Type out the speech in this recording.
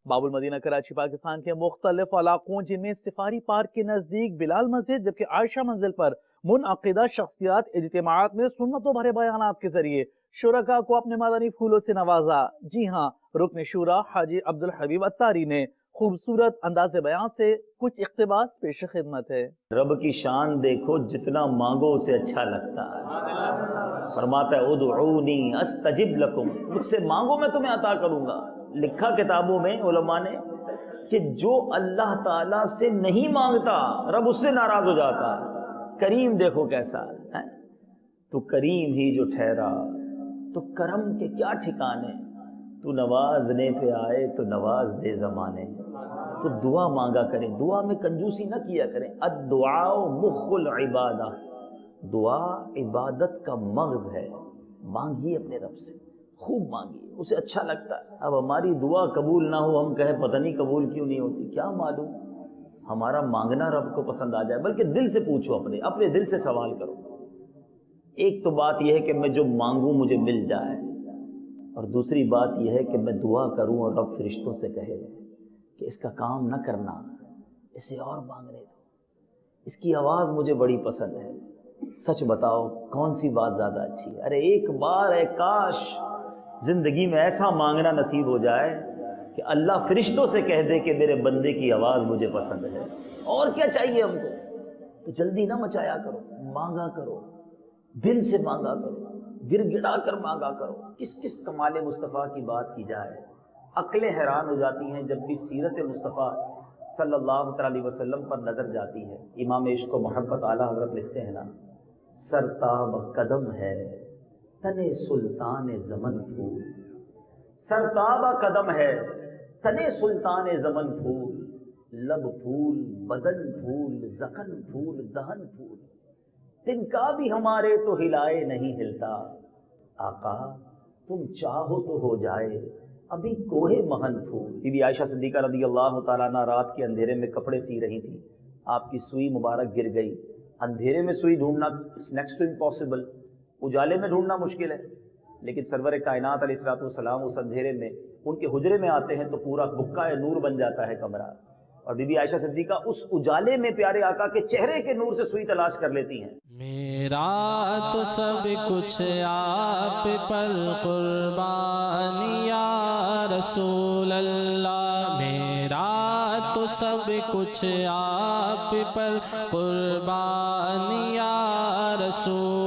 बाबुल Medina Karachi Pakistan के मुख्तलिफ इलाकों जिनमें सफारी पार्क के नजदीक बिलाल मस्जिद जबकि आयशा मंजिल पर मुनअक़िदा शख्सियात इज्तिमाआत में सुन्नतों भरे बयानात के जरिए शुरका को अपने मदनी फूलों से नवाजा। जी हाँ, रुकन शूरा हाजी अब्दुल हबीब अत्तारी ने खूबसूरत अंदाज़े बयान से कुछ इक़्तिबास पेश खिदमत है। रब की शान देखो, जितना मांगो उसे अच्छा लगता है। फरमाता है उदऊनी अस्तजिब लकुम, मुझसे मांगो मैं तुम्हें अता करूंगा। लिखा किताबों में उलमा ने कि जो अल्लाह ताला से नहीं मांगता रब उससे नाराज हो जाता है। करीम देखो कैसा है, तो करीम ही जो ठहरा तो करम के क्या ठिकाने, तू नवाजने पे आए तो नवाज दे जमाने। तो दुआ मांगा करें, दुआ में कंजूसी न किया करें। अद्दुआ मुख्कुल इबादा, दुआ इबादत का मग़ज़ है। मांगिए अपने रब से, खूब मांगिए, उसे अच्छा लगता है। अब हमारी दुआ कबूल ना हो, हम कहें पता नहीं कबूल क्यों नहीं होती, क्या मालूम। हमारा मांगना रब को पसंद आ जाए, बल्कि दिल से पूछो, अपने दिल से सवाल करो। एक तो बात यह है कि मैं जो मांगूं मुझे मिल जाए, और दूसरी बात यह है कि मैं दुआ करूं और रब फरिश्तों से कहे कि इसका काम न करना, इसे और मांगने दो, इसकी आवाज़ मुझे बड़ी पसंद है। सच बताओ कौन सी बात ज़्यादा अच्छी है? अरे एक बार है काश ज़िंदगी में ऐसा मांगना नसीब हो जाए कि अल्लाह फरिश्तों से कह दे कि मेरे बंदे की आवाज़ मुझे पसंद है। और क्या चाहिए हमको? तो जल्दी ना मचाया करो, मांगा करो, दिल से मांगा करो, गिड़गिड़ा कर मांगा करो। किस किस कमाल मुस्तफ़ा की बात की जाए, अक्लें हैरान हो जाती हैं जब भी सीरत मुस्तफ़ा सल्लल्लाहु अलैहि वसल्लम पर नज़र जाती है। इमाम इश्क़ व मोहब्बत आला हज़रत लिखते हैं ना, सरताब कदम है तने सुल्तान ज़मन फूल, सरताब कदम है तने सुल्तान ज़मन फूल, लब फूल बदन फूल ज़खन फूल दहन फूल, तिनका भी हमारे तो हिलाए नहीं हिलता। आका तुम चाहो तो हो जाए अभी कोहे महन फूल। बीबी आयशा सिद्दीक़ा रज़ी अल्लाह तआला अन्हा रात के अंधेरे में कपड़े सी रही थी, आपकी सुई मुबारक गिर गई। अंधेरे में सुई ढूंढना इट्स नेक्स्ट टू इम्पॉसिबल, उजाले में ढूंढना मुश्किल है, लेकिन सरवर कायनात अलैहिस्सलातु वस्सलाम उस अंधेरे में उनके हुजरे में आते हैं तो पूरा बुक्का नूर बन जाता है कमरा, और बीबी आयशा सिद्दीक़ा उस उजाले में प्यारे आका के चेहरे के नूर से सुई तलाश कर लेती हैं। मेरा तो सब कुछ आप पर कुर्बानी या रसूल अल्लाह, मेरा तो सब कुछ आप पर कुर्बानी या रसूल